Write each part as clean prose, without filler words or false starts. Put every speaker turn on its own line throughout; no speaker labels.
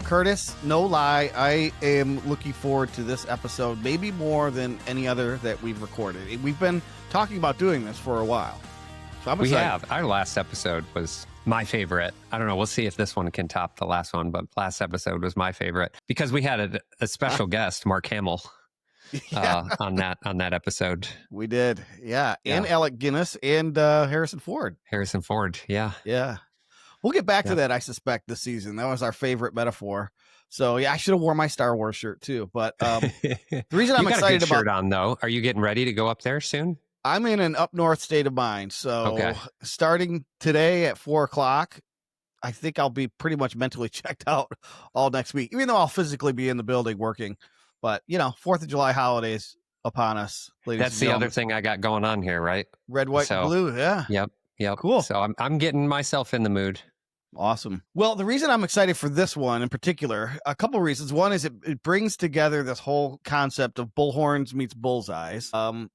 Curtis, no lie, I am looking forward to this episode, maybe more than any other that we've recorded. We've been talking about doing this for a while. So I'm excited.
We have. Our last episode was my favorite. I don't know. We'll see if this one can top the last one, but last episode was my favorite because we had a special guest, Mark Hamill, on that episode.
We did. Yeah. And Alec Guinness and Harrison Ford.
Harrison Ford. Yeah.
Yeah. We'll get back to that, I suspect, this season. That was our favorite metaphor. So, yeah, I should have worn my Star Wars shirt, too. But the reason I'm excited about...
shirt on, though. Are you getting ready to go up there soon?
I'm in an up north state of mind. So, starting today at 4 o'clock, I think I'll be pretty much mentally checked out all next week, even though I'll physically be in the building working. But, 4th of July holidays upon us, ladies
That's
and
the
gentlemen.
other thing I got going on here, right?
Red, white, and blue, yeah.
Yep.
Cool.
So I'm getting myself in the mood.
Awesome. Well, the reason I'm excited for this one in particular, a couple reasons. One is it brings together this whole concept of Bullhorns meets Bullseyes.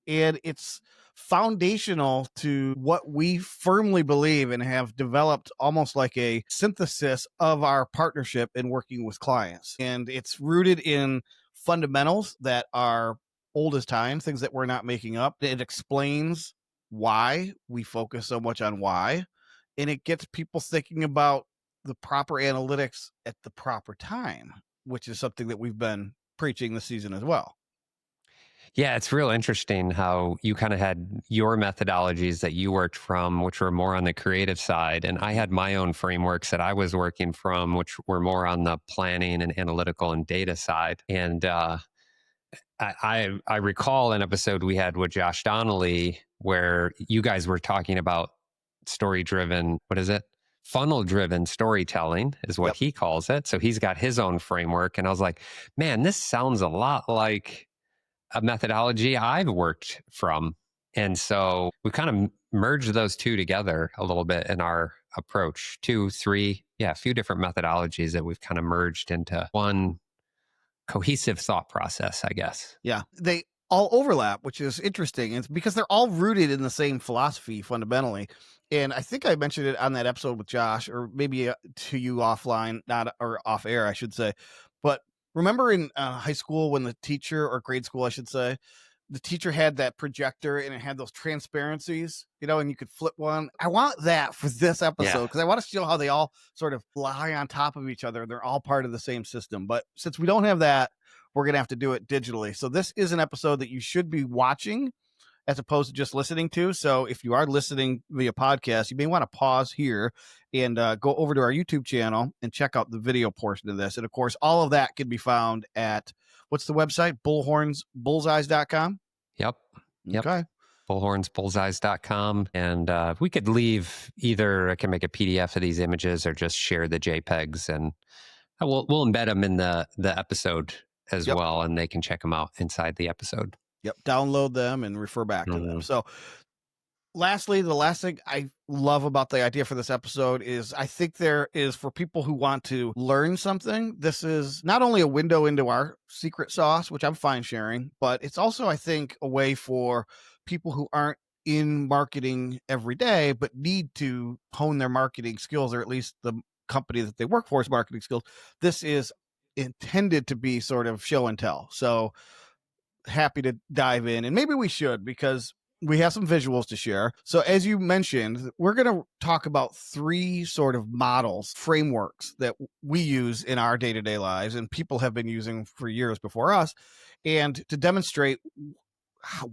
And it's foundational to what we firmly believe and have developed almost like a synthesis of our partnership in working with clients. And it's rooted in fundamentals that are old as time, things that we're not making up. It explains why we focus so much on why, and it gets people thinking about the proper analytics at the proper time, which is something that we've been preaching this season as well.
Yeah, it's real interesting how you kind of had your methodologies that you worked from, which were more on the creative side. And I had my own frameworks that I was working from, which were more on the planning and analytical and data side. And I recall an episode we had with Josh Donnelly where you guys were talking about story-driven, what is it? Funnel-driven storytelling is what he calls it. So he's got his own framework. And I was like, man, this sounds a lot like a methodology I've worked from. And so we kind of merged those two together a little bit in our approach. 2, 3, a few different methodologies that we've kind of merged into one cohesive thought process, I guess.
Yeah, they all overlap, which is interesting. It's because they're all rooted in the same philosophy fundamentally. And I think I mentioned it on that episode with Josh, or maybe to you offline, or off air, I should say. But remember in high school when the teacher, or grade school, I should say, the teacher had that projector and it had those transparencies, and you could flip one. I want that for this episode because I want to show how they all sort of lie on top of each other. They're all part of the same system. But since we don't have that, we're going to have to do it digitally. So this is an episode that you should be watching as opposed to just listening to. So if you are listening via podcast, you may want to pause here and go over to our YouTube channel and check out the video portion of this. And of course, all of that can be found at, what's the website? Bullhornsbullseyes.com.
Yep.
Okay.
Bullhornsbullseyes.com. And we could leave either, I can make a PDF of these images or just share the JPEGs, and we'll embed them in the episode as well. And they can check them out inside the episode.
Yep. Download them and refer back to them. So lastly, the last thing I love about the idea for this episode is I think there is, for people who want to learn something, this is not only a window into our secret sauce, which I'm fine sharing, but it's also, I think, a way for people who aren't in marketing every day, but need to hone their marketing skills, or at least the company that they work for is marketing skills. This is intended to be sort of show and tell. So happy to dive in, and maybe we should, because we have some visuals to share. So as you mentioned, we're going to talk about 3 sort of models, frameworks that we use in our day-to-day lives and people have been using for years before us, and to demonstrate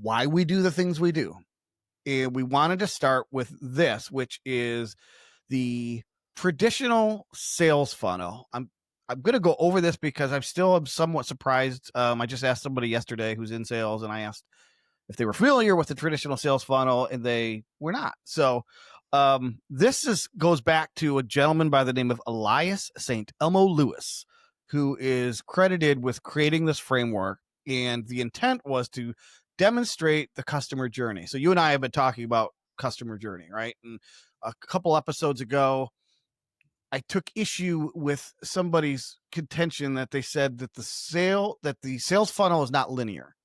why we do the things we do. And we wanted to start with this, which is the traditional sales funnel. I'm going to go over this because I'm still somewhat surprised. I just asked somebody yesterday who's in sales, and I asked if they were familiar with the traditional sales funnel, and they were not. So this goes back to a gentleman by the name of Elias St. Elmo Lewis, who is credited with creating this framework. And the intent was to demonstrate the customer journey. So you and I have been talking about customer journey, right? And a couple episodes ago, I took issue with somebody's contention that they said that the sales funnel is not linear.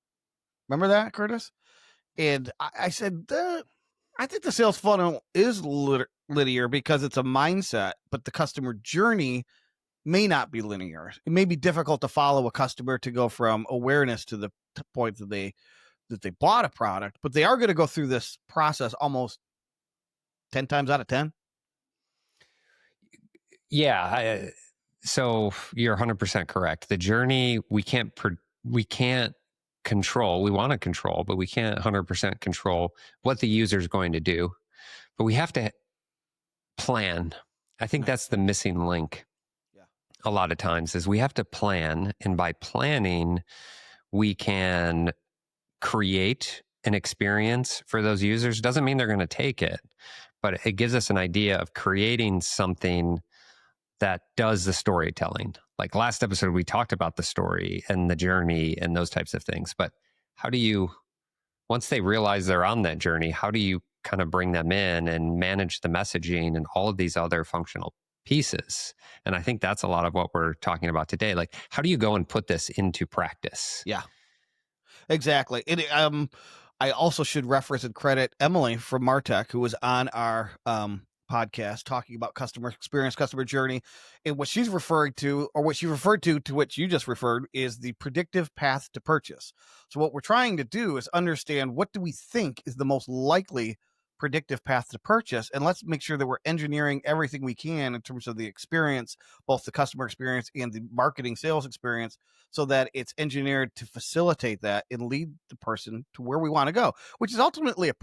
Remember that, Curtis? And I said, I think the sales funnel is linear because it's a mindset, but the customer journey may not be linear. It may be difficult to follow a customer to go from awareness to the point that they bought a product, but they are going to go through this process almost 10 times out of 10.
Yeah. So you're 100% correct. The journey we can't control. We want to control, but we can't 100% control what the user is going to do. But we have to plan. I think that's the missing link.
Yeah.
A lot of times is we have to plan, and by planning, we can create an experience for those users. Doesn't mean they're going to take it, but it gives us an idea of creating something that does the storytelling. Like last episode, we talked about the story and the journey and those types of things. But how do you, once they realize they're on that journey, how do you kind of bring them in and manage the messaging and all of these other functional pieces? And I think that's a lot of what we're talking about today. Like, how do you go and put this into practice?
Yeah, exactly. I also should reference and credit Emily from Martech, who was on our podcast talking about customer experience, customer journey. And what she's referring to, or what she referred to which you just referred, is the predictive path to purchase. So what we're trying to do is understand, what do we think is the most likely predictive path to purchase, and let's make sure that we're engineering everything we can in terms of the experience, both the customer experience and the marketing sales experience, so that it's engineered to facilitate that and lead the person to where we want to go, which is ultimately a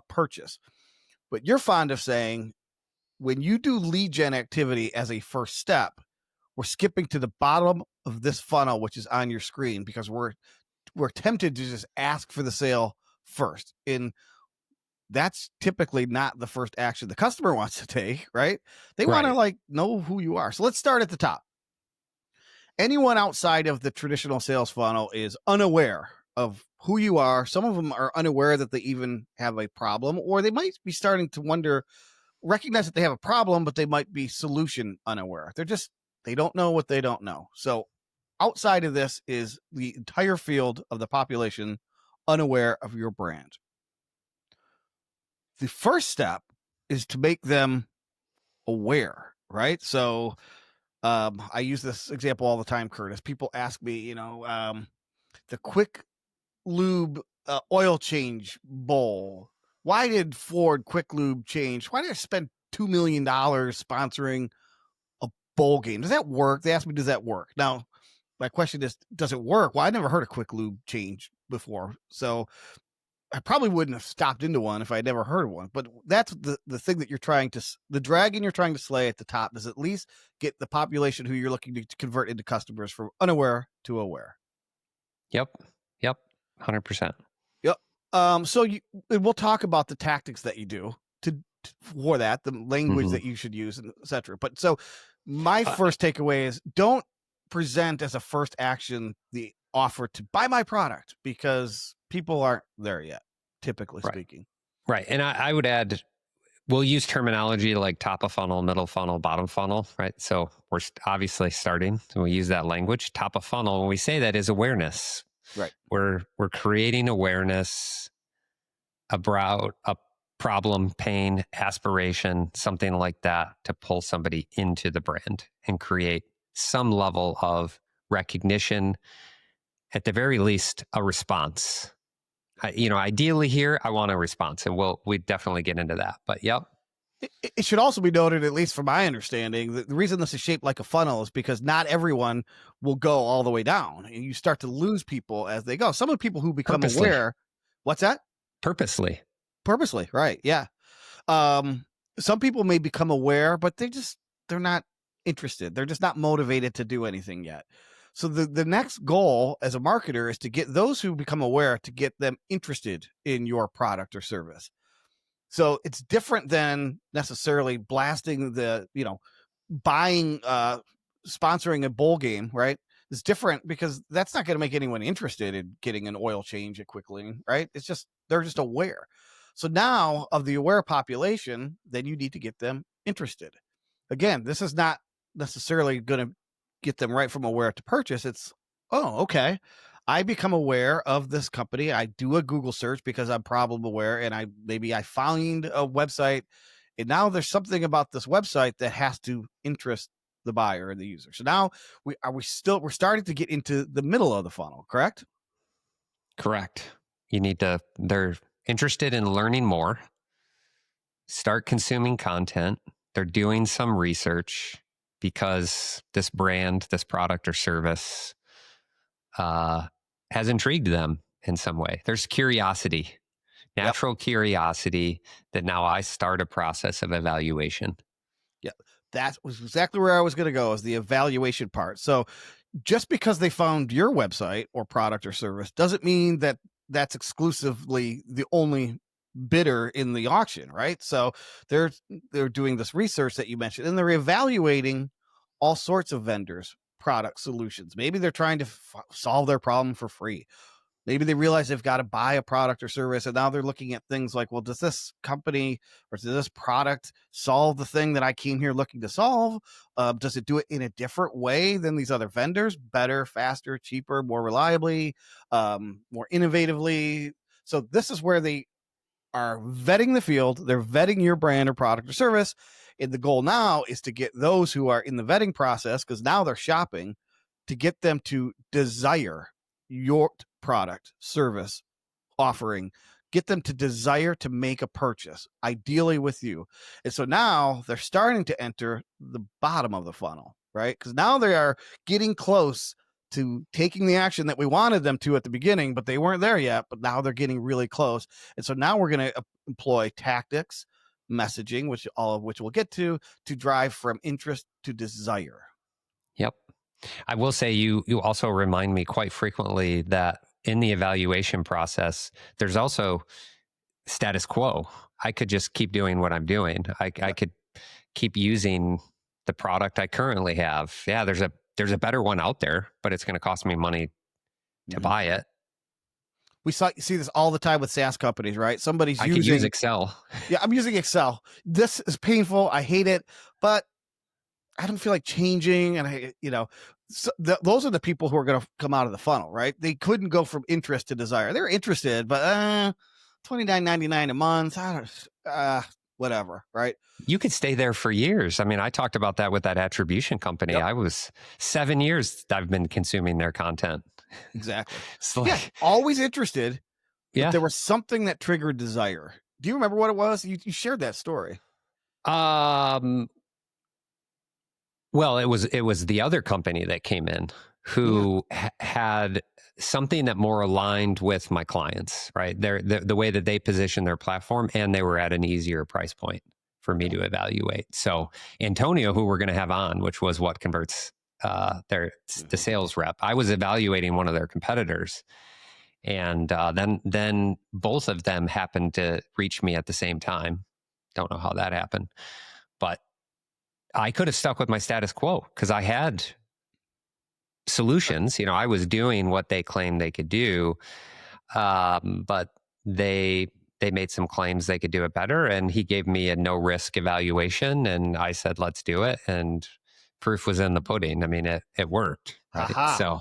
purchase. But you're fond of saying, when you do lead gen activity as a first step, we're skipping to the bottom of this funnel, which is on your screen, because we're tempted to just ask for the sale first. And that's typically not the first action the customer wants to take, right? They want to know who you are. So let's start at the top. Anyone outside of the traditional sales funnel is unaware of who you are. Some of them are unaware that they even have a problem, or they might be starting to recognize that they have a problem, but they might be solution unaware. They don't know what they don't know. So outside of this is the entire field of the population unaware of your brand. The first step is to make them aware, right? So I use this example all the time, Curtis. People ask me, the quick lube oil change bowl. Why did Ford Quick Lube change? Why did I spend $2 million sponsoring a bowl game? Does that work? They asked me, does that work? Now, my question is, does it work? Well, I never heard of Quick Lube change before. So I probably wouldn't have stopped into one if I'd never heard of one. But that's the thing that the dragon you're trying to slay at the top is at least get the population who you're looking to convert into customers from unaware to aware.
Yep. 100%.
Yep. So we'll talk about the tactics that you do for that, the language that you should use, and et cetera. But so my first takeaway is, don't present as a first action the offer to buy my product, because people aren't there yet, typically speaking.
Right. And I would add, we'll use terminology like top of funnel, middle funnel, bottom funnel, right? So we're obviously starting, so we use that language. Top of funnel, when we say that, is awareness.
Right.
We're creating awareness about a problem, pain, aspiration, something like that, to pull somebody into the brand and create some level of recognition, at the very least, a response. Ideally here, I want a response, and we definitely get into that. But yep.
It should also be noted, at least from my understanding, that the reason this is shaped like a funnel is because not everyone will go all the way down, and you start to lose people as they go. Some of the people who become aware, what's that?
Purposely,
right? Yeah. Some people may become aware, but they're not interested. They're just not motivated to do anything yet. So the next goal as a marketer is to get those who become aware, to get them interested in your product or service. So it's different than necessarily blasting buying, sponsoring a bowl game, right? It's different because that's not going to make anyone interested in getting an oil change at Quick Lube, right? They're just aware. So now, of the aware population, then you need to get them interested. Again, this is not necessarily going to get them right from aware to purchase. It's, oh, okay, I become aware of this company. I do a Google search because I'm problem aware, and I find a website, and now there's something about this website that has to interest the buyer and the user. So now we're starting to get into the middle of the funnel, correct?
Correct. They're interested in learning more, start consuming content. They're doing some research because this brand, this product or service has intrigued them in some way. There's curiosity,
Yep.
natural curiosity that now I start a process of evaluation.
Yeah. That was exactly where I was going to go, is the evaluation part. So just because they found your website or product or service doesn't mean that that's exclusively the only bidder in the auction, right? So they're doing this research that you mentioned, and they're evaluating all sorts of vendors, product solutions. Maybe they're trying to solve their problem for free. Maybe they realize they've got to buy a product or service, and now they're looking at things like, well, does this company or does this product solve the thing that I came here looking to solve? Does it do it in a different way than these other vendors? Better, faster, cheaper, more reliably, more innovatively? So this is where they are vetting the field. They're vetting your brand or product or service. And the goal now is to get those who are in the vetting process, because now they're shopping, to get them to desire your product, service, offering, get them to desire to make a purchase, ideally with you. And so now they're starting to enter the bottom of the funnel, right? Because now they are getting close to taking the action that we wanted them to at the beginning, but they weren't there yet. But now they're getting really close. And so now we're going to employ tactics, messaging, which all of which we'll get to drive from interest to desire.
Yep. I will say you also remind me quite frequently that in the evaluation process, there's also status quo. I could just keep doing what I'm doing. I could keep using the product I currently have. Yeah, there's a better one out there, but it's going to cost me money to buy it.
We see this all the time with SaaS companies, right? Somebody's
I could use Excel.
Yeah, I'm using Excel. This is painful. I hate it, but I don't feel like changing. And those are the people who are going to come out of the funnel, right? They couldn't go from interest to desire. They're interested, but $29.99 a month. I don't, whatever, right?
You could stay there for years. I mean, I talked about that with that attribution company. Yep. I was 7 years I've been consuming their content.
Exactly. So always interested. But there was something that triggered desire. Do you remember what it was? You shared that story.
Well, it was the other company that came in who had something that more aligned with my clients, right? The way that they position their platform, and they were at an easier price point for me to evaluate. So Antonio, who we're going to have on, which was what converts the sales rep, I was evaluating one of their competitors. And then both of them happened to reach me at the same time. Don't know how that happened, but I could have stuck with my status quo because I had solutions. I was doing what they claimed they could do, but they made some claims they could do it better. And he gave me a no risk evaluation, and I said, "Let's do it." And proof was in the pudding. I mean, it worked. Right?
Aha.
So,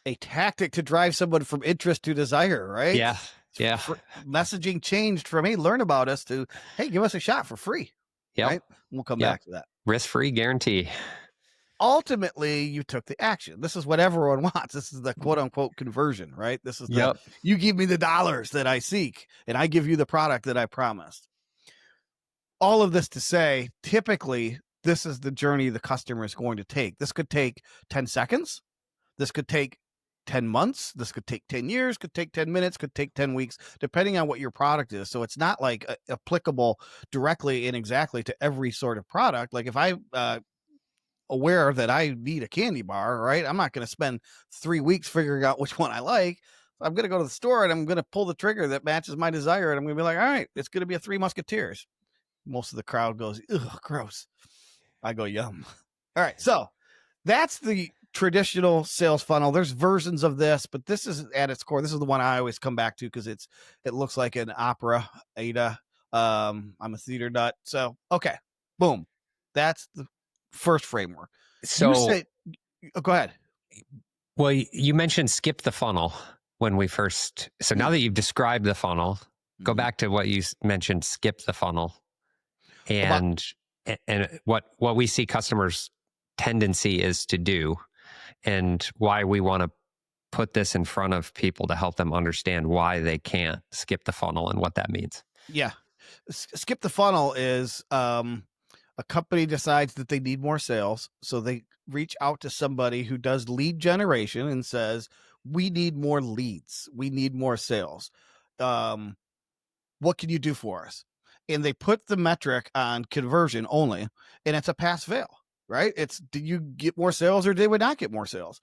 a tactic to drive someone from interest to desire, right?
Yeah.
Messaging changed from, hey, learn about us, to, hey, give us a shot for free.
Yeah.
Right? We'll come back to that.
Risk-free guarantee.
Ultimately, you took the action. This is what everyone wants. This is the quote unquote conversion, right? This is you give me the dollars that I seek, and I give you the product that I promised. All of this to say, typically, this is the journey the customer is going to take. This could take 10 seconds. This could take 10 months. This could take 10 years, could take 10 minutes, could take 10 weeks, depending on what your product is. So it's not like applicable directly and exactly to every sort of product. Like if I aware that I need a candy bar, right? I'm not going to spend 3 weeks figuring out which one I like. I'm going to go to the store and I'm going to pull the trigger that matches my desire. And I'm going to be like, all right, it's going to be a Three Musketeers. Most of the crowd goes, ugh, gross. I go, yum. All right. So that's the traditional sales funnel. There's versions of this, but this is at its core. This is the one I always come back to because it looks like an opera, AIDA. I'm a theater nut. So, okay, boom. That's the first framework.
So
go ahead.
Well, you mentioned skip the funnel when we first. So now that you've described the funnel, go back to what you mentioned, skip the funnel. And what we see customers tendency is to do, and why we want to put this in front of people to help them understand why they can't skip the funnel and what that means.
Yeah. Skip the funnel is a company decides that they need more sales. So they reach out to somebody who does lead generation and says, we need more leads. We need more sales. What can you do for us? And they put the metric on conversion only, and it's a pass fail, right? It's, did you get more sales or did we not get more sales?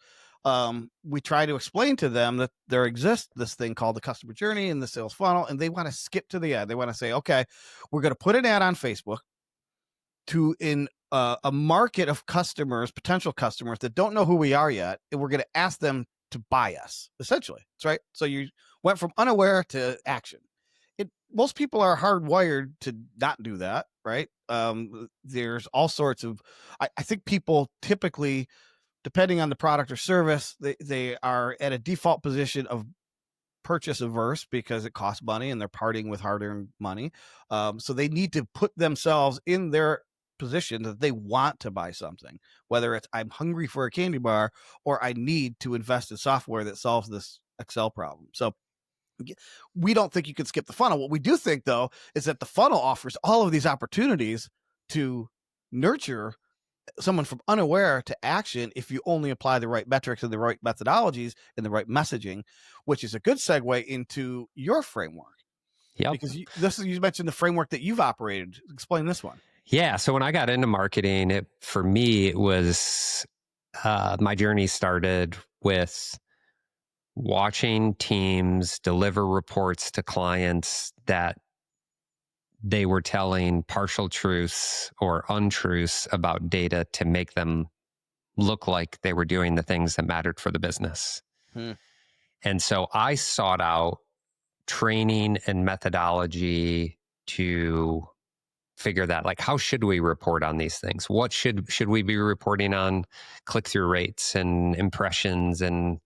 We try to explain to them that there exists this thing called the customer journey and the sales funnel, and they want to skip to the ad. They want to say, okay, we're going to put an ad on Facebook to a market of customers, potential customers that don't know who we are yet, and we're going to ask them to buy us, essentially. That's right. So you went from unaware to action. Most people are hardwired to not do that, right? There's all sorts of, I think people typically, depending on the product or service, they are at a default position of purchase averse because it costs money and they're parting with hard-earned money. So they need to put themselves in their position that they want to buy something, whether it's I'm hungry for a candy bar or I need to invest in software that solves this Excel problem. So we don't think you can skip the funnel. What we do think, though, is that the funnel offers all of these opportunities to nurture someone from unaware to action if you only apply the right metrics and the right methodologies and the right messaging, which is a good segue into your framework.
Yep.
Because you mentioned the framework that you've operated. Explain this one.
Yeah. So when I got into marketing, for me, it was my journey started with watching teams deliver reports to clients that they were telling partial truths or untruths about data to make them look like they were doing the things that mattered for the business. And so I sought out training and methodology to figure that, like, how should we report on these things? What should we be reporting on? Click-through rates and impressions and,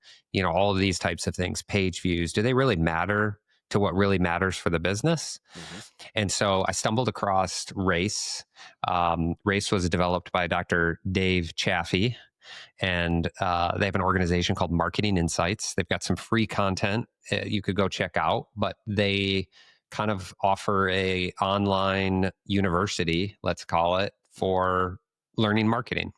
all of these types of things, page views. Do they really matter to what really matters for the business? And so I stumbled across RACE. RACE was developed by Dr. Dave Chaffee, and they have an organization called Marketing Insights. They've got some free content you could go check out, but they kind of offer a online university, let's call it, for learning marketing.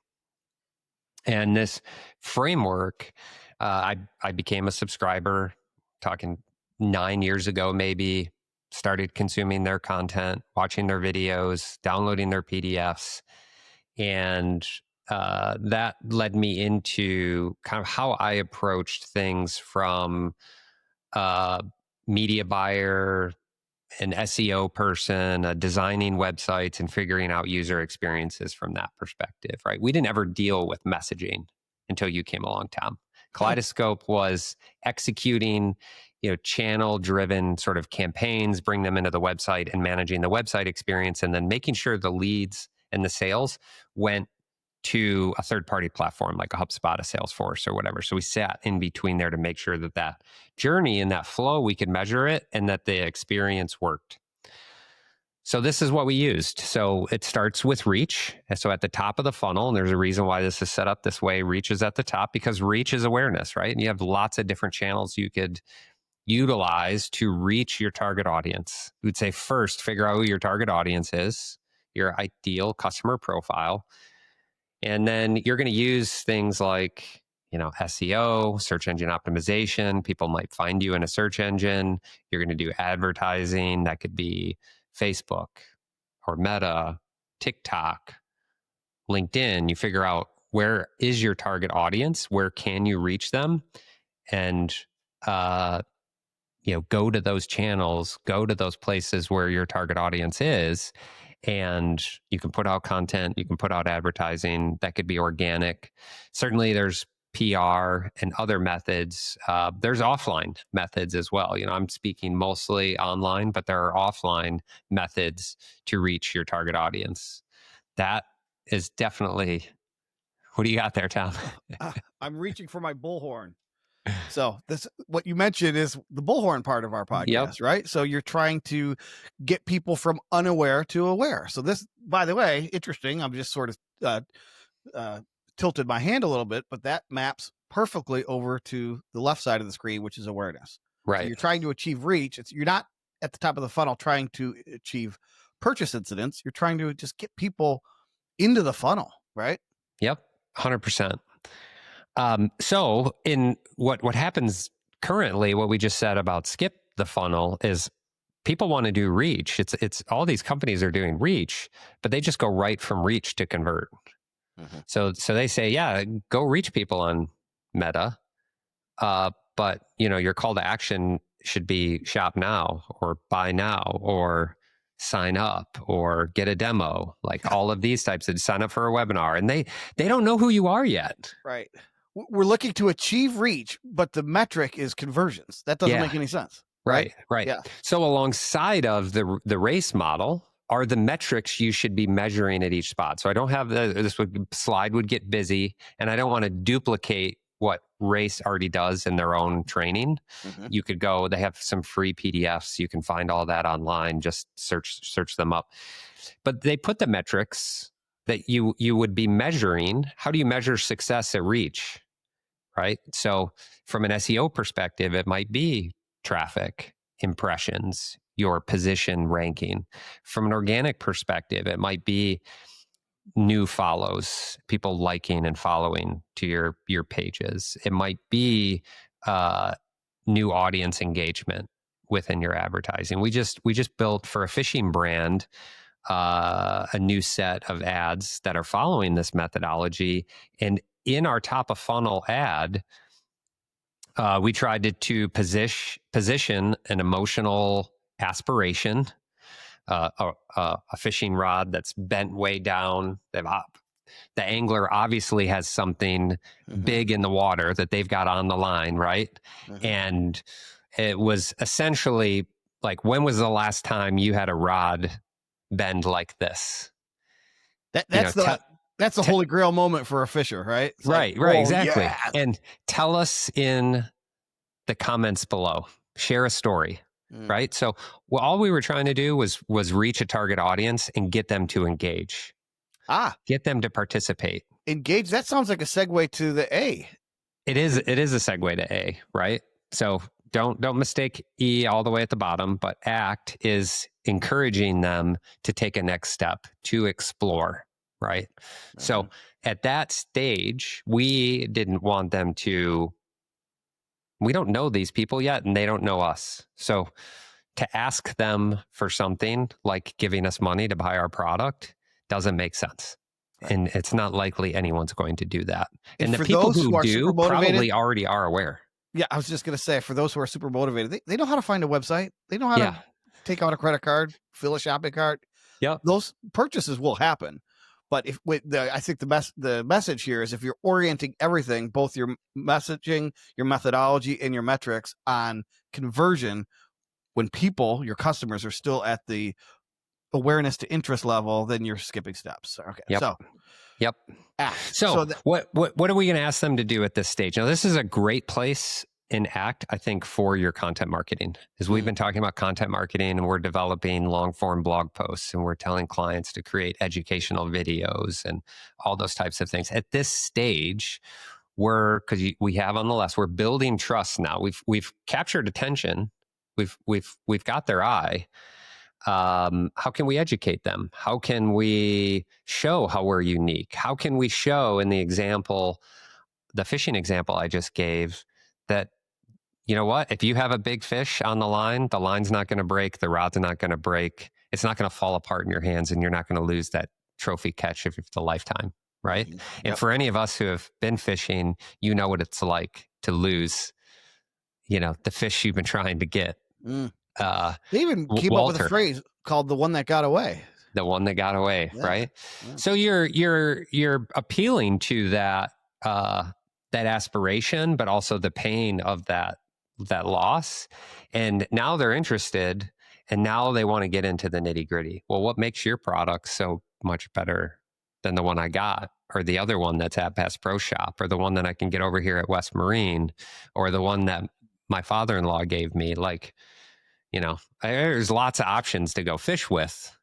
And this framework, I became a subscriber, talking 9 years ago, maybe, started consuming their content, watching their videos, downloading their PDFs. And that led me into kind of how I approached things from a media buyer, an SEO person, designing websites and figuring out user experiences from that perspective, right? We didn't ever deal with messaging until you came along, Tom. Kaleidoscope was executing, channel-driven sort of campaigns, bring them into the website and managing the website experience, and then making sure the leads and the sales went to a third-party platform like a HubSpot, a Salesforce, or whatever. So we sat in between there to make sure that journey and that flow, we could measure it and that the experience worked. So this is what we used. So it starts with reach. And so at the top of the funnel, and there's a reason why this is set up this way, reach is at the top because reach is awareness, right? And you have lots of different channels you could utilize to reach your target audience. We'd say first, figure out who your target audience is, your ideal customer profile. And then you're going to use things like, SEO, search engine optimization. People might find you in a search engine. You're going to do advertising. That could be Facebook or Meta, TikTok, LinkedIn. You figure out where is your target audience? Where can you reach them? And, go to those channels, go to those places where your target audience is. And you can put out content, you can put out advertising that could be organic. Certainly there's PR and other methods. There's offline methods as well. I'm speaking mostly online, but there are offline methods to reach your target audience. That is definitely, what do you got there, Tom?
I'm reaching for my bullhorn. So this, what you mentioned is the bullhorn part of our podcast, right? So you're trying to get people from unaware to aware. So this, by the way, interesting. I'm just sort of tilted my hand a little bit, but that maps perfectly over to the left side of the screen, which is awareness.
Right.
So you're trying to achieve reach. You're not at the top of the funnel trying to achieve purchase incidents. You're trying to just get people into the funnel, right?
Yep, 100%. So in what happens currently, what we just said about skip the funnel is people want to do reach. It's all these companies are doing reach, but they just go right from reach to convert. Mm-hmm. So they say, yeah, go reach people on Meta, but your call to action should be shop now or buy now or sign up or get a demo, like all of these types of sign up for a webinar. And they don't know who you are yet.
Right. We're looking to achieve reach, but the metric is conversions. That doesn't make any sense.
Right.
Yeah.
So alongside of the race model are the metrics you should be measuring at each spot. So I don't have this slide would get busy, and I don't want to duplicate what race already does in their own training. Mm-hmm. You could go, they have some free PDFs. You can find all that online. Just search them up. But they put the metrics that you would be measuring. How do you measure success at reach? Right. So from an SEO perspective, it might be traffic, impressions, your position ranking. From an organic perspective, it might be new follows, people liking and following to your pages. It might be new audience engagement within your advertising. We just built for a fishing brand a new set of ads that are following this methodology. And in our top of funnel ad, we tried to position an emotional aspiration, a fishing rod that's bent way down. The angler obviously has something big in the water that they've got on the line, right? And it was essentially like, when was the last time you had a rod bend like this?
That's the holy grail moment for a fisher, right? It's
right, exactly. Yeah. And tell us in the comments below. Share a story, right? So all we were trying to do was reach a target audience and get them to engage. Get them to participate.
Engage. That sounds like a segue to the A.
It is a segue to A, right? So don't mistake E all the way at the bottom, but ACT is encouraging them to take a next step, to explore, right? So at that stage, we didn't want them to, we don't know these people yet, and they don't know us. So to ask them for something like giving us money to buy our product doesn't make sense. Right. And it's not likely anyone's going to do that. And the people who do probably already are aware.
Yeah, I was just going to say, for those who are super motivated, they know how to find a website. They know how to take out a credit card, fill a shopping cart.
Yeah,
those purchases will happen. But I think the message here is, if you're orienting everything, both your messaging, your methodology, and your metrics on conversion, when your customers are still at the awareness to interest level, then you're skipping steps. Okay.
Yep. So what are we going to ask them to do at this stage? Now, this is a great place in ACT, I think, for your content marketing, is we've been talking about content marketing, and we're developing long form blog posts, and we're telling clients to create educational videos and all those types of things. At this stage, because we have on the list, we're building trust now. We've captured attention. We've got their eye. How can we educate them? How can we show how we're unique? How can we show in the fishing example I just gave, that, you know what, if you have a big fish on the line's not going to break, the rod's not going to break, it's not going to fall apart in your hands, and you're not going to lose that trophy catch of the lifetime, right? Yep. And for any of us who have been fishing, you know what it's like to lose, the fish you've been trying to get.
They even came up with a phrase called "the one that got away."
The one that got away, right? Yeah. So you're appealing to that aspiration, but also the pain of that loss. And now they're interested, and now they want to get into the nitty gritty. Well, what makes your product so much better than the one I got, or the other one that's at Bass Pro Shop, or the one that I can get over here at West Marine, or the one that my father-in-law gave me? There's lots of options to go fish with,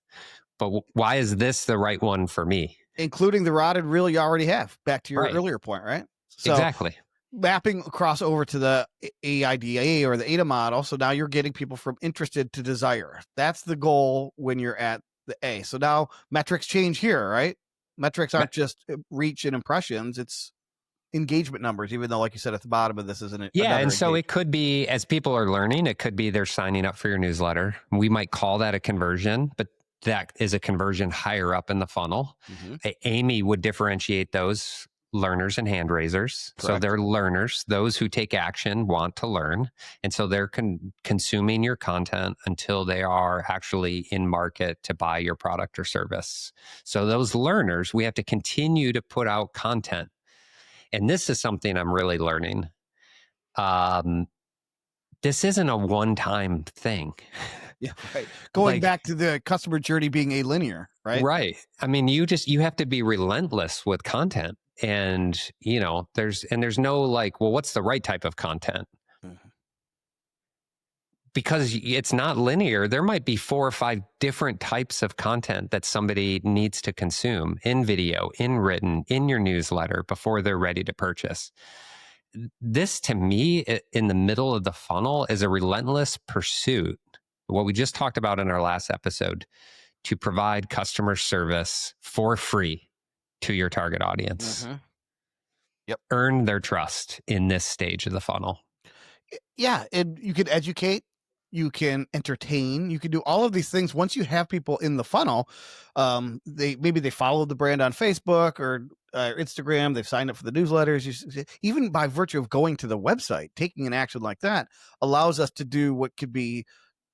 but why is this the right one for me?
including the rod and reel you already have, back to your
Right.
earlier point, right? So
Exactly.
mapping across over to the AIDA or the AIDA model. So now you're getting people from interested to desire. That's the goal when you're at the A. So now metrics change here, right? Metrics aren't just reach and impressions, it's engagement numbers, even though, like you said, at the bottom of this is
Yeah.
another
And so it
engagement.
could be, as people are learning, it could be they're signing up for your newsletter. We might call that a conversion, but that is a conversion higher up in the funnel. Amy would differentiate those learners and hand raisers. So
Correct.
they're learners, those who take action, want to learn. And so they're consuming your content until they are actually in market to buy your product or service. So those learners, we have to continue to put out content. And this is something I'm really learning. This isn't a one-time thing.
Yeah, right. Going back to the customer journey being alinear, right?
Right. I mean, you have to be relentless with content. And, there's no like, well, what's the right type of content? Because it's not linear. There might be 4 or 5 different types of content that somebody needs to consume in video, in written, in your newsletter before they're ready to purchase. This, to me, in the middle of the funnel is a relentless pursuit. What we just talked about in our last episode, to provide customer service for free to your target audience.
Yep.
Earn their trust in this stage of the funnel.
Yeah. And you can educate, you can entertain, you can do all of these things. Once you have people in the funnel, they followed the brand on Facebook or Instagram, they've signed up for the newsletters. Even by virtue of going to the website, taking an action like that allows us to do what could be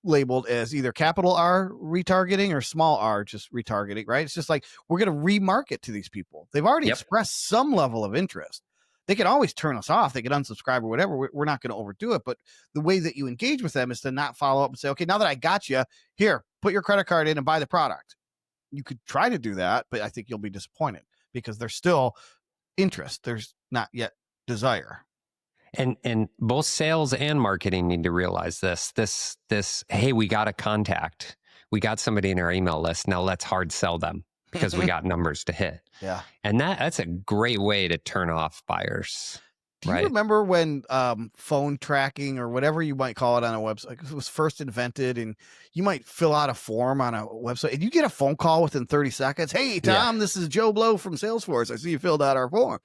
labeled as either capital R retargeting or small r just retargeting, right? It's just like, we're going to remarket to these people. They've already expressed some level of interest. They can always turn us off, they can unsubscribe or whatever. We're not going to overdo it, but the way that you engage with them is to not follow up and say, okay, now that I got you here, put your credit card in and buy the product. You could try to do that, but I think you'll be disappointed because there's still interest, there's not yet desire.
And both sales and marketing need to realize this, hey, we got a contact. We got somebody in our email list. Now let's hard sell them because we got numbers to hit.
Yeah.
And that's a great way to turn off buyers.
Do you remember when phone tracking or whatever you might call it on a website was first invented, and you might fill out a form on a website and you get a phone call within 30 seconds? Hey, Tom, this is Joe Blow from Salesforce. I see you filled out our form.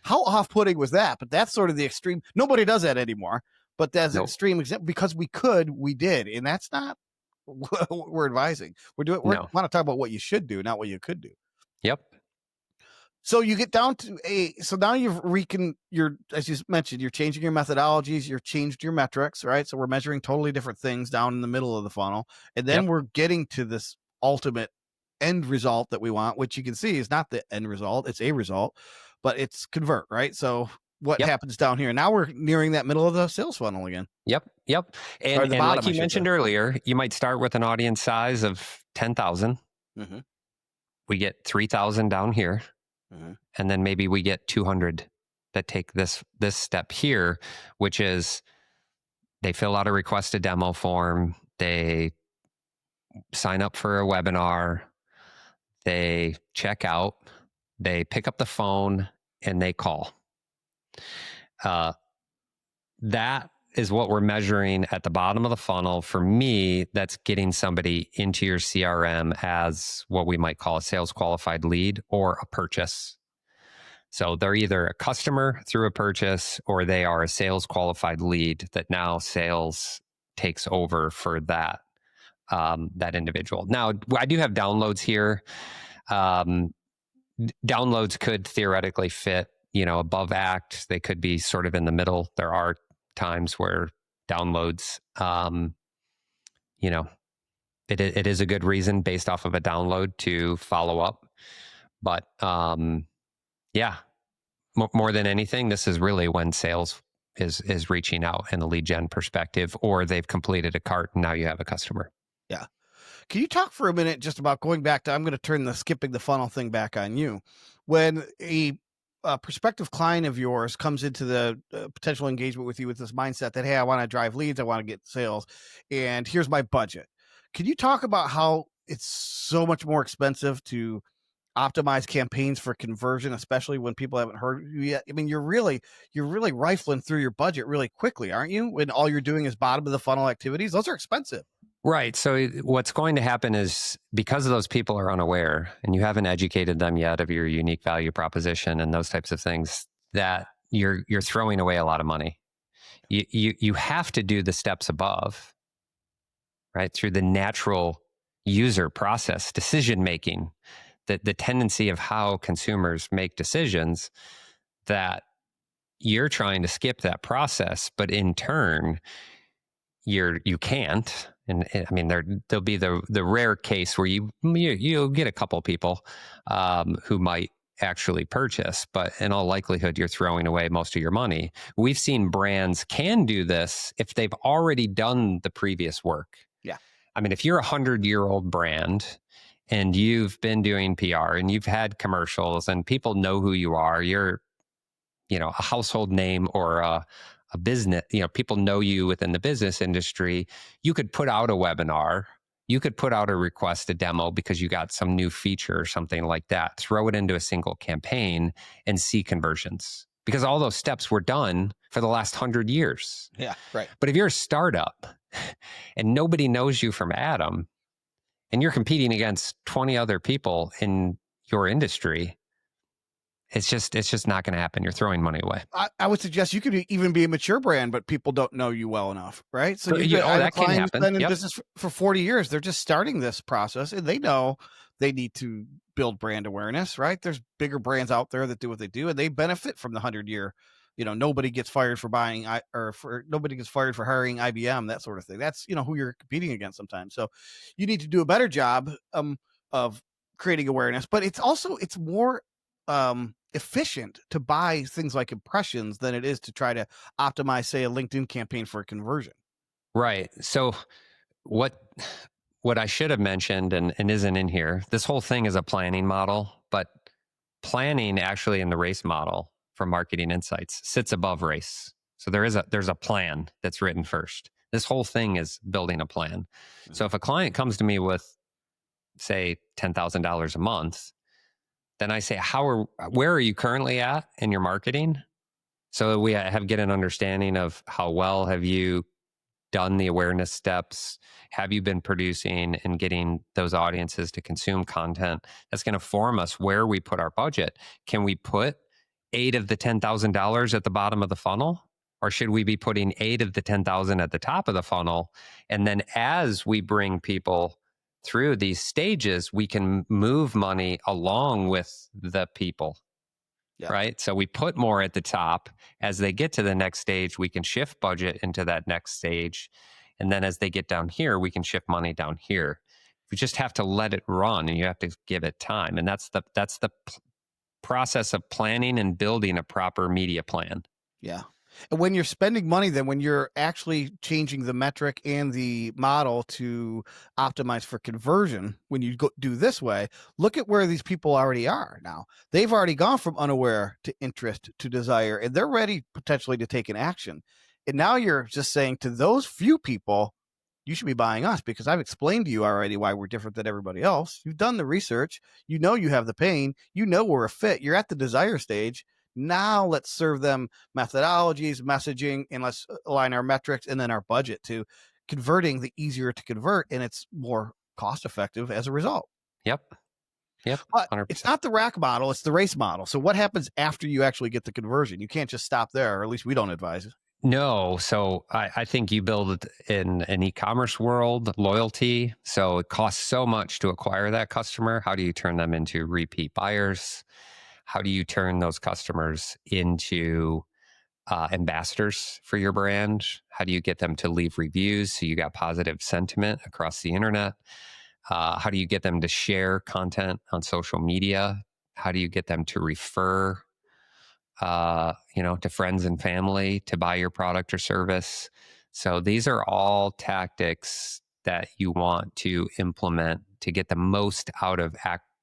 How off-putting was that? But that's sort of the extreme. Nobody does that anymore, but that's an extreme example because we did. And that's not what we're advising. We want to talk about what you should do, not what you could do.
Yep.
So you get down to so now you've as you mentioned, you're changing your methodologies, you've changed your metrics, right? So we're measuring totally different things down in the middle of the funnel. And then we're getting to this ultimate end result that we want, which you can see is not the end result, it's a result, but it's convert, right? So what happens down here? Now we're nearing that middle of the sales funnel again.
Yep. And like you mentioned earlier, you might start with an audience size of 10,000. We get 3,000 down here. And then maybe we get 200 that take this step here, which is they fill out a request a demo form, they sign up for a webinar, they check out, they pick up the phone, and they call. That is what we're measuring at the bottom of the funnel. For me, that's getting somebody into your CRM as what we might call a sales qualified lead or a purchase. So they're either a customer through a purchase or they are a sales qualified lead that now sales takes over for that individual. Now, I do have downloads here. Downloads could theoretically fit, above ACT. They could be sort of in the middle. There are times where downloads, it is a good reason based off of a download to follow up. But more than anything, this is really when sales is reaching out in the lead gen perspective, or they've completed a cart and now you have a customer.
Yeah. Can you talk for a minute just about going back to, I'm going to turn the skipping the funnel thing back on you. When a prospective client of yours comes into the potential engagement with you with this mindset that, hey, I want to drive leads, I want to get sales, and here's my budget. Can you talk about how it's so much more expensive to optimize campaigns for conversion, especially when people haven't heard you yet. I mean, you're really rifling through your budget really quickly, aren't you? When all you're doing is bottom of the funnel activities, those are expensive.
Right. So what's going to happen is, because of those people are unaware and you haven't educated them yet of your unique value proposition and those types of things, that you're throwing away a lot of money. You have to do the steps above, right? Through the natural user process, decision making, the tendency of how consumers make decisions, that you're trying to skip that process, but in turn, you can't. And I mean, there'll be the rare case where you'll get a couple people who might actually purchase, but in all likelihood, you're throwing away most of your money. We've seen brands can do this if they've already done the previous work.
Yeah.
I mean, if you're a 100-year-old brand and you've been doing PR and you've had commercials and people know who you are, you're, a household name or a business, people know you within the business industry, you could put out a webinar, you could put out a request, a demo, because you got some new feature or something like that, throw it into a single campaign and see conversions, because all those steps were done for the last 100 years.
Yeah, right.
But if you're a startup and nobody knows you from Adam and you're competing against 20 other people in your industry, it's just not going to happen. You're throwing money away.
I would suggest you could even be a mature brand, but people don't know you well enough, right? So
that can happen.
Been in business for 40 years. They're just starting this process, and they know they need to build brand awareness, right? There's bigger brands out there that do what they do, and they benefit from the 100-year. Nobody gets fired for nobody gets fired for hiring IBM, that sort of thing. That's who you're competing against sometimes. So you need to do a better job of creating awareness, but it's more efficient to buy things like impressions than it is to try to optimize, say, a LinkedIn campaign for a conversion.
Right. So what I should have mentioned and isn't in here, this whole thing is a planning model, but planning actually in the race model for marketing insights sits above race. So there's a plan that's written first. This whole thing is building a plan. Mm-hmm. So if a client comes to me with, say, $10,000 a month, then I say, where are you currently at in your marketing? So we get an understanding of how well have you done the awareness steps? Have you been producing and getting those audiences to consume content? That's going to form us where we put our budget. Can we put 8 of the $10,000 at the bottom of the funnel? Or should we be putting 8 of the 10,000 at the top of the funnel? And then as we bring people through these stages, we can move money along with the people, right? So we put more at the top. As they get to the next stage, we can shift budget into that next stage. And then as they get down here, we can shift money down here. We just have to let it run, and you have to give it time. And that's the process of planning and building a proper media plan.
Yeah. And when you're spending money, then when you're actually changing the metric and the model to optimize for conversion, when you do this way, look at where these people already are now. They've already gone from unaware to interest to desire, and they're ready potentially to take an action. And now you're just saying to those few people, you should be buying us because I've explained to you already why we're different than everybody else. You've done the research. You know you have the pain. You know we're a fit. You're at the desire stage. Now let's serve them methodologies, messaging, and let's align our metrics and then our budget to converting the easier to convert, and it's more cost effective as a result.
Yep.
But it's not the rack model, it's the race model. So what happens after you actually get the conversion? You can't just stop there, or at least we don't advise it.
No. So I think you build in an e-commerce world loyalty. So it costs so much to acquire that customer. How do you turn them into repeat buyers? How do you turn those customers into ambassadors for your brand? How do you get them to leave reviews so you got positive sentiment across the internet? How do you get them to share content on social media? How do you get them to refer, to friends and family to buy your product or service? So these are all tactics that you want to implement to get the most out of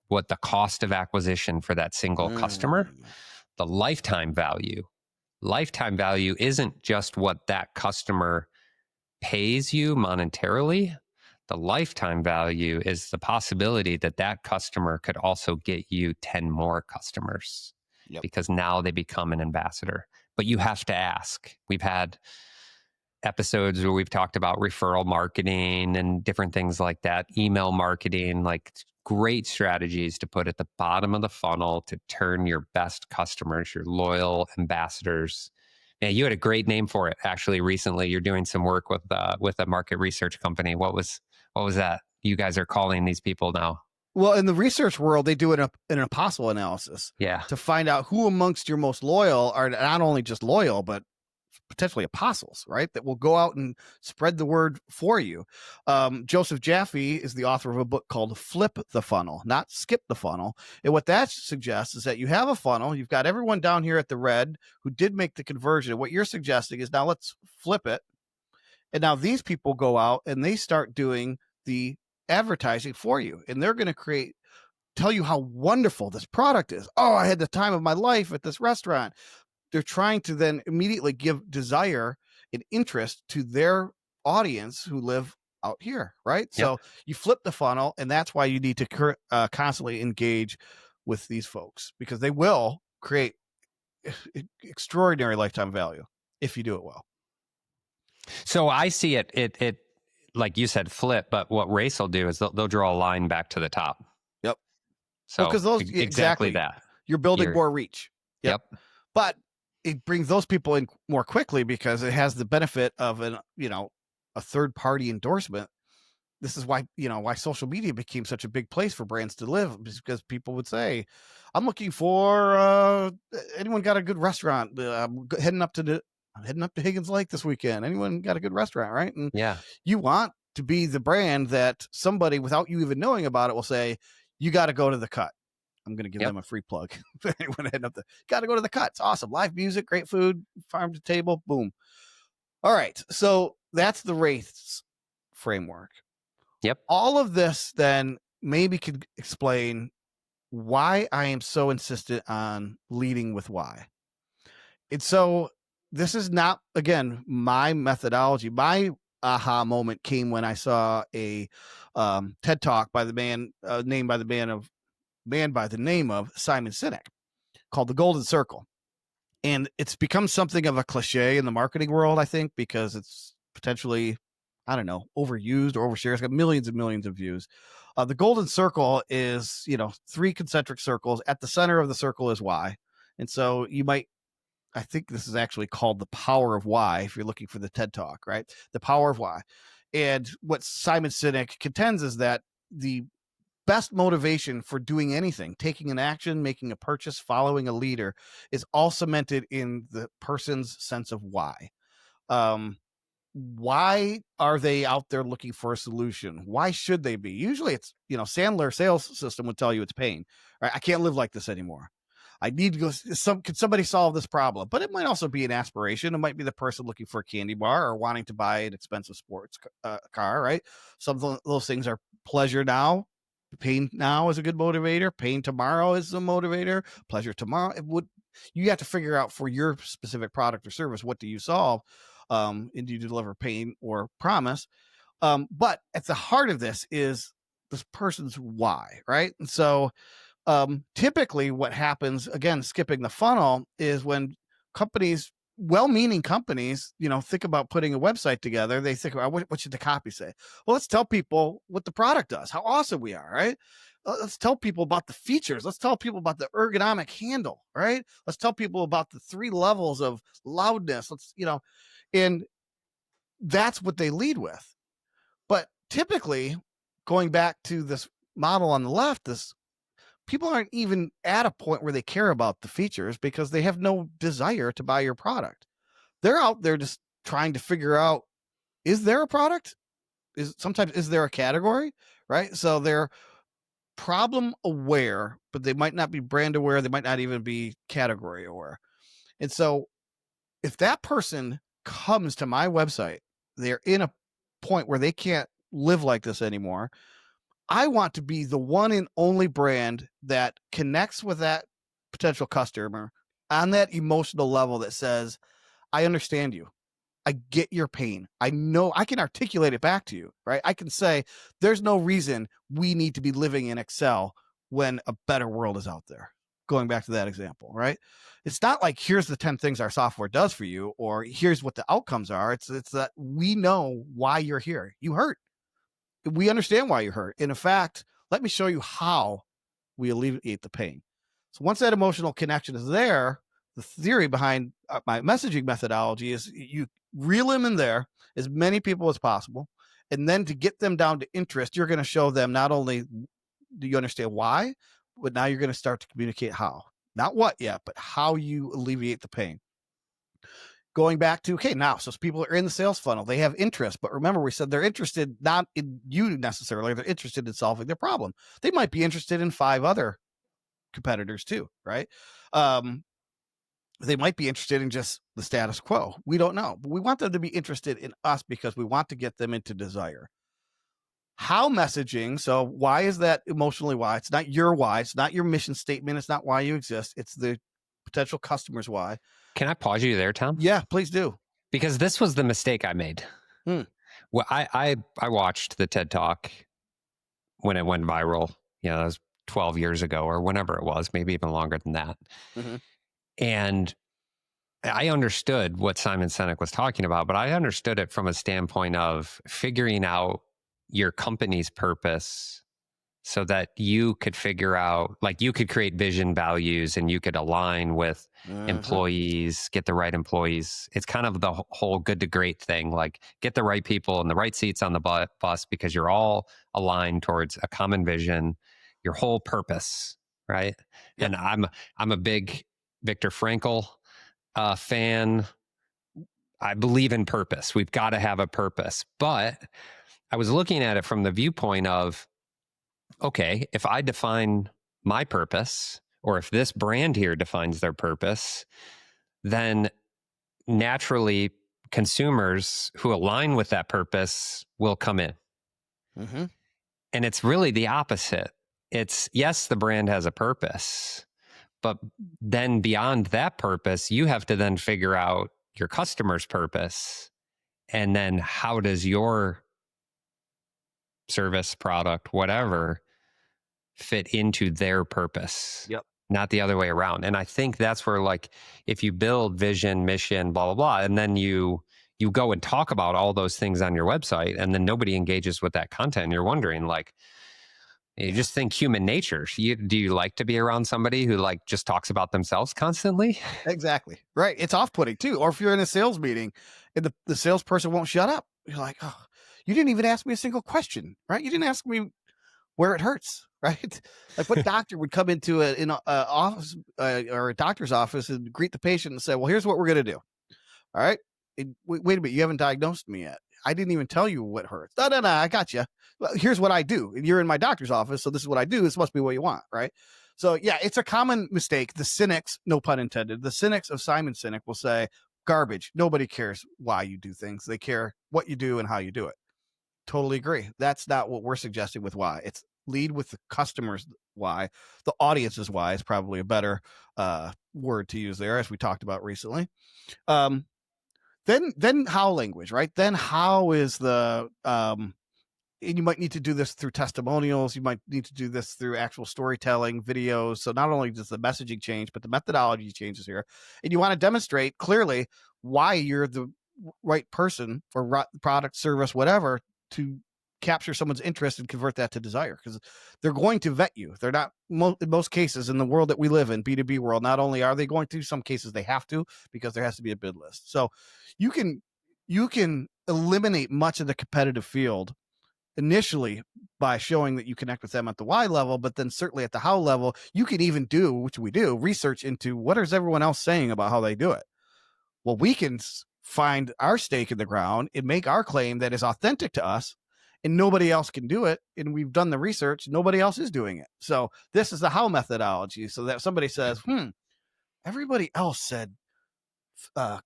what the cost of acquisition for that single customer, the lifetime value. Lifetime value isn't just what that customer pays you monetarily. The lifetime value is the possibility that that customer could also get you 10 more customers
Yep.
because now they become an ambassador. But you have to ask. We've had episodes where we've talked about referral marketing and different things like that, email marketing, like great strategies to put at the bottom of the funnel to turn your best customers, your loyal ambassadors. Yeah, you had a great name for it actually recently. You're doing some work with a market research company. What was that? You guys are calling these people now?
Well, in the research world, they do an apostle analysis
Yeah.
to find out who amongst your most loyal are not only just loyal, but potentially apostles, right? That will go out and spread the word for you. Joseph Jaffe is the author of a book called Flip the Funnel, not Skip the Funnel. And what that suggests is that you have a funnel, you've got everyone down here at the red who did make the conversion. What you're suggesting is now let's flip it. And now these people go out and they start doing the advertising for you. And they're going to tell you how wonderful this product is. Oh, I had the time of my life at this restaurant. They're trying to then immediately give desire and interest to their audience who live out here, right?
Yep.
So you flip the funnel, and that's why you need to constantly engage with these folks, because they will create extraordinary lifetime value if you do it well.
So I see it like you said, flip, but what Race will do is they'll draw a line back to the top.
Yep.
So
because those
exactly that.
You're building more reach.
Yep.
But it brings those people in more quickly because it has the benefit of a third party endorsement. This is why, why social media became such a big place for brands to live, because people would say, I'm looking for, anyone got a good restaurant? I'm heading up to Higgins Lake this weekend. Anyone got a good restaurant? Right. And
yeah,
you want to be the brand that somebody, without you even knowing about it, will say, you got to go to the Cut. I'm going to give them a free plug. Anyone heading up got to go to the Cut. It's awesome. Live music, great food, farm to table, boom. All right. So that's the Wraiths framework.
Yep.
All of this then maybe could explain why I am so insistent on leading with why. And so this is not, again, my methodology. My aha moment came when I saw a TED Talk by the man by the name of Simon Sinek, called The Golden Circle. And it's become something of a cliche in the marketing world, I think, because it's potentially, I don't know, overused or overshared. It's got millions and millions of views. The Golden Circle is, 3 concentric circles. At the center of the circle is why. And so I think this is actually called The Power of Why, if you're looking for the TED Talk, right? The Power of Why. And what Simon Sinek contends is that the best motivation for doing anything, taking an action, making a purchase, following a leader, is all cemented in the person's sense of why. Why are they out there looking for a solution? Why should they be? Usually it's, Sandler sales system would tell you it's pain, right? I can't live like this anymore. I need to go. Could somebody solve this problem? But it might also be an aspiration. It might be the person looking for a candy bar or wanting to buy an expensive sports car, right? Some of those things are pleasure now. Pain now is a good motivator. Pain tomorrow is a motivator. Pleasure tomorrow. You have to figure out for your specific product or service, what do you solve? And do you deliver pain or promise? But at the heart of this is this person's why, right? And so typically what happens, again, skipping the funnel, is when companies, well-meaning companies, think about putting a website together, they think about what should the copy say? Well, let's tell people what the product does, how awesome we are, right? Let's tell people about the features. Let's tell people about the ergonomic handle, right? Let's tell people about the 3 levels of loudness. And that's what they lead with. But typically, going back to this model on the left, people aren't even at a point where they care about the features because they have no desire to buy your product. They're out there just trying to figure out, is there a product? Is there a category? Right? So they're problem aware, but they might not be brand aware. They might not even be category aware. And so if that person comes to my website, they're in a point where they can't live like this anymore. I want to be the one and only brand that connects with that potential customer on that emotional level that says, I understand you. I get your pain. I know I can articulate it back to you, right? I can say, there's no reason we need to be living in Excel when a better world is out there. Going back to that example, right? It's not like, here's the 10 things our software does for you, or here's what the outcomes are. It's that we know why you're here. You hurt. We understand why you hurt. And in fact, let me show you how we alleviate the pain. So once that emotional connection is there, the theory behind my messaging methodology is you reel them in there, as many people as possible. And then to get them down to interest, you're going to show them not only do you understand why, but now you're going to start to communicate how. Not what yet, but how you alleviate the pain. Going back to, okay, now, so people are in the sales funnel, they have interest, but remember we said they're interested not in you necessarily, they're interested in solving their problem. They might be interested in 5 other competitors too, right? They might be interested in just the status quo. We don't know, but we want them to be interested in us because we want to get them into desire. How messaging, so why is that emotionally why? It's not your why, it's not your mission statement, it's not why you exist, it's the potential customer's why.
Can I pause you there, Tom?
Yeah, please do.
Because this was the mistake I made. Well, I watched the TED Talk when it went viral. That was 12 years ago or whenever it was, maybe even longer than that. And I understood what Simon Sinek was talking about, but I understood it from a standpoint of figuring out your company's purpose so that you could figure out, like you could create vision, values, and you could align with employees, get the right employees. It's kind of the whole good to great thing, like get the right people in the right seats on the bus because you're all aligned towards a common vision, your whole purpose, right? Yep. And I'm a big Viktor Frankl fan. I believe in purpose. We've got to have a purpose. But I was looking at it from the viewpoint of, okay, if I define my purpose, or if this brand here defines their purpose, then naturally consumers who align with that purpose will come in. And it's really the opposite. It's, yes, the brand has a purpose, but then beyond that purpose, you have to then figure out your customer's purpose. And then how does your service, product, whatever, fit into their purpose?
Yep.
Not the other way around. And I think that's where, like, if you build vision, mission, blah, blah, blah, and then you go and talk about all those things on your website, and then nobody engages with that content, you're wondering, like, you just think human nature. Do you like to be around somebody who like just talks about themselves constantly?
Exactly. Right. It's off-putting too. Or if you're in a sales meeting and the salesperson won't shut up, you're like, oh, you didn't even ask me a single question, right? You didn't ask me where it hurts, right? Like what doctor would come into an office or a doctor's office and greet the patient and say, well, here's what we're going to do. All right. Wait a minute. You haven't diagnosed me yet. I didn't even tell you what hurts. No, I got you. Well, here's what I do. And you're in my doctor's office. So this is what I do. This must be what you want. Right. So yeah, it's a common mistake. The cynics, no pun intended, the cynics of Simon Sinek will say garbage. Nobody cares why you do things. They care what you do and how you do it. Totally agree. That's not what we're suggesting with why. It's lead with the customer's why. The audience's why is probably a better word to use there, as we talked about recently. Then how language, right? Then how is the and you might need to do this through testimonials. You might need to do this through actual storytelling, videos. So not only does the messaging change, but the methodology changes here. And you want to demonstrate clearly why you're the right person for product, service, whatever, to capture someone's interest and convert that to desire, because they're going to vet you. They're not, in most cases in the world that we live in, B2B world, not only are they going to, some cases they have to, because there has to be a bid list. So you can eliminate much of the competitive field initially by showing that you connect with them at the why level, but then certainly at the how level, you can even do, which we do, research into what is everyone else saying about how they do it. Well, we can find our stake in the ground and make our claim that is authentic to us, and nobody else can do it. And we've done the research. Nobody else is doing it. So this is the how methodology. So that somebody says, everybody else said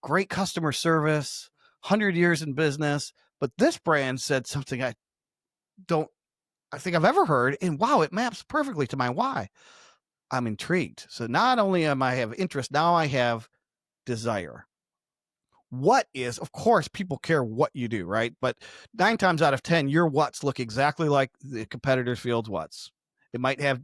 great customer service, 100 years in business, but this brand said something I think I've ever heard. And wow, it maps perfectly to my why. I'm intrigued. So not only am I have interest, now I have desire. What is, of course, people care what you do, right? But 9 times out of 10, your what's look exactly like the competitor's field's what's. It might have,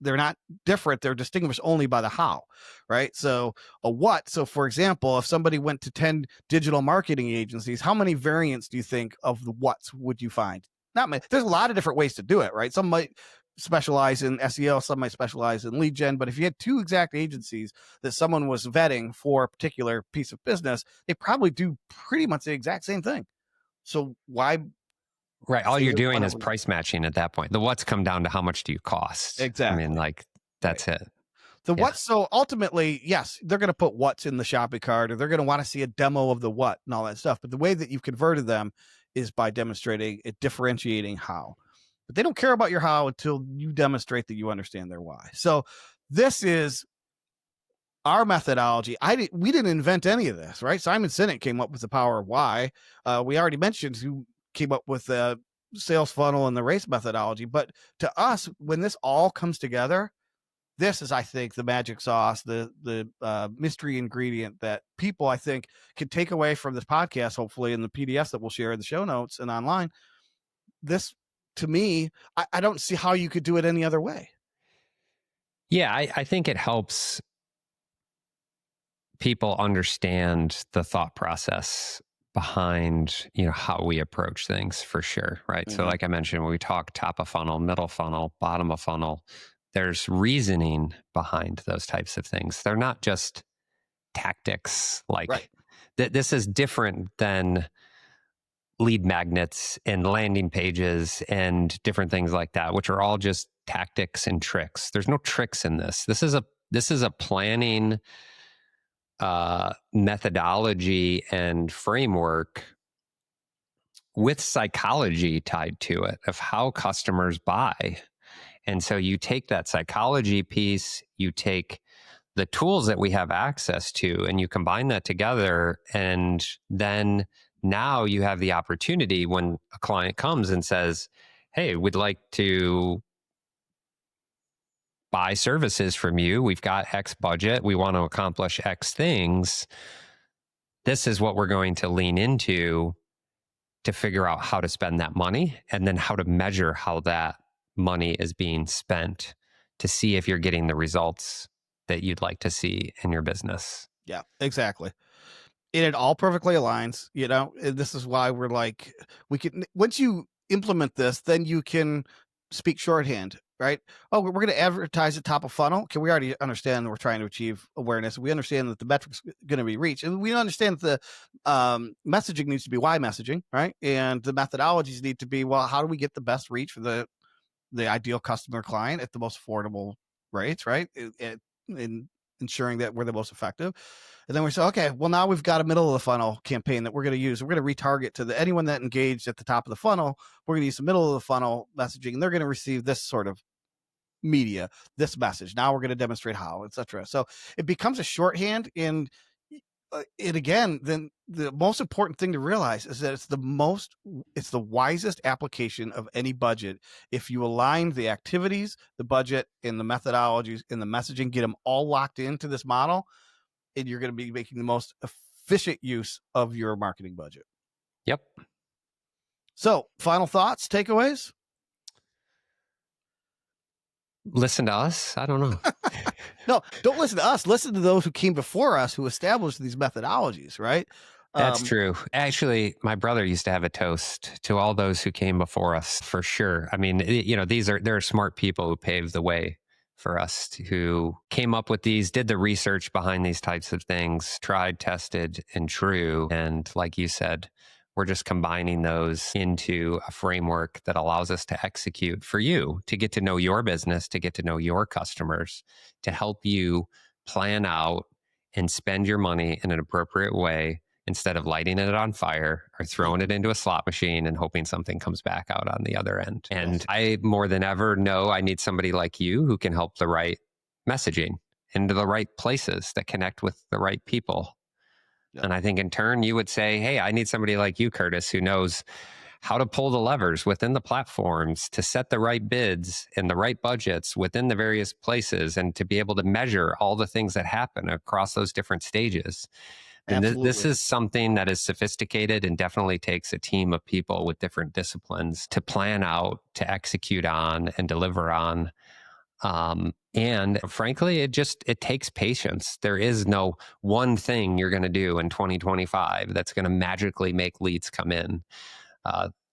they're not different. They're distinguished only by the how, right? So a what. So for example, if somebody went to 10 digital marketing agencies, how many variants do you think of the what's would you find? Not many. There's a lot of different ways to do it, right? Some might specialize in SEO, some might specialize in lead gen. But if you had 2 exact agencies that someone was vetting for a particular piece of business, they probably do pretty much the exact same thing. So why?
Right. All you're doing is price matching at that point. The what's come down to how much do you cost?
Exactly.
I mean, like, that's
right.
it.
The what, so ultimately, yes, they're going to put what's in the shopping cart, or they're going to want to see a demo of the what and all that stuff. But the way that you've converted them is by demonstrating it, differentiating how. But they don't care about your how until you demonstrate that you understand their why. So this is our methodology. We didn't invent any of this, right? Simon Sinek came up with the power of why. We already mentioned who came up with the sales funnel and the race methodology. But to us, when this all comes together, this is, I think, the magic sauce, the mystery ingredient that people, I think, can take away from this podcast, hopefully, in the PDFs that we'll share in the show notes and online. This, to me, I don't see how you could do it any other way.
Yeah, I think it helps people understand the thought process behind, how we approach things, for sure. Right.
Mm-hmm.
So like I mentioned, when we talk top of funnel, middle funnel, bottom of funnel, there's reasoning behind those types of things. They're not just tactics. Like
Right.
This is different than lead magnets and landing pages and different things like that, which are all just tactics and tricks. There's no tricks in this. This is a planning methodology and framework with psychology tied to it of how customers buy. And so you take that psychology piece, you take the tools that we have access to, and you combine that together. And then now you have the opportunity when a client comes and says, hey, we'd like to buy services from you. We've got X budget. We want to accomplish X things. This is what we're going to lean into to figure out how to spend that money, and then how to measure how that money is being spent to see if you're getting the results that you'd like to see in your business.
Yeah, exactly. And it all perfectly aligns, this is why we're like, we can, once you implement this, then you can speak shorthand, right? Oh, we're going to advertise at top of funnel. Okay, we already understand we're trying to achieve awareness. We understand that the metrics going to be reached, and we understand that the messaging needs to be why messaging, right? And the methodologies need to be, well, how do we get the best reach for the ideal customer client at the most affordable rates, right? In ensuring that we're the most effective. And then we say, okay, well, now we've got a middle of the funnel campaign that we're going to use. We're going to retarget to anyone that engaged at the top of the funnel. We're going to use the middle of the funnel messaging, and they're going to receive this sort of media, this message. Now we're going to demonstrate how, etc. So it becomes a shorthand. And it again, then the most important thing to realize is that it's the wisest application of any budget. If you align the activities, the budget, and the methodologies and the messaging, get them all locked into this model, and you're going to be making the most efficient use of your marketing budget.
Yep.
So, final thoughts, takeaways?
Listen to us? I don't know.
No, don't listen to us. Listen to those who came before us, who established these methodologies, right?
That's true. Actually, my brother used to have a toast to all those who came before us, for sure. I mean, there are smart people who paved the way for us, who came up with these, did the research behind these types of things, tried, tested, and true. And like you said, we're just combining those into a framework that allows us to execute for you, to get to know your business, to get to know your customers, to help you plan out and spend your money in an appropriate way, instead of lighting it on fire or throwing it into a slot machine and hoping something comes back out on the other end. And I, more than ever, know I need somebody like you who can help the right messaging into the right places that connect with the right people. Yep. And I think in turn, you would say, hey, I need somebody like you, Curtis, who knows how to pull the levers within the platforms to set the right bids and the right budgets within the various places, and to be able to measure all the things that happen across those different stages. And this
Absolutely.
is something that is sophisticated and definitely takes a team of people with different disciplines to plan out, to execute on, and deliver on. And frankly, it takes patience. There is no one thing you're going to do in 2025 that's going to magically make leads come in.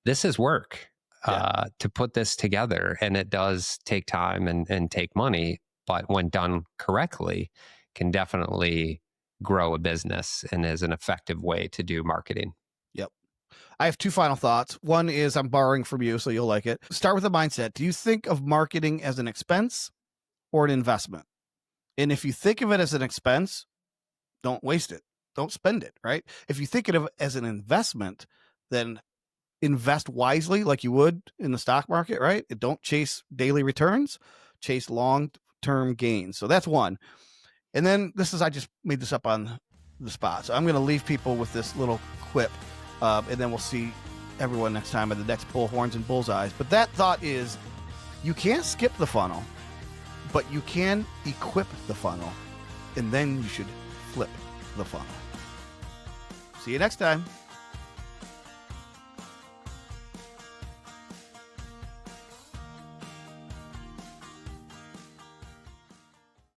This is work to put this together, and it does take time and take money, but when done correctly, can definitely grow a business and is an effective way to do marketing.
Yep. I have two final thoughts. One is I'm borrowing from you, so you'll like it. Start with the mindset. Do you think of marketing as an expense or an investment? And if you think of it as an expense, don't waste it. Don't spend it, right? If you think of it as an investment, then invest wisely like you would in the stock market, right? Don't chase daily returns, chase long-term gains. So that's one. And then I just made this up on the spot. So I'm going to leave people with this little quip, and then we'll see everyone next time at the next Bullhorns and Bullseyes. But that thought is, you can't skip the funnel, but you can equip the funnel, and then you should flip the funnel. See you next time.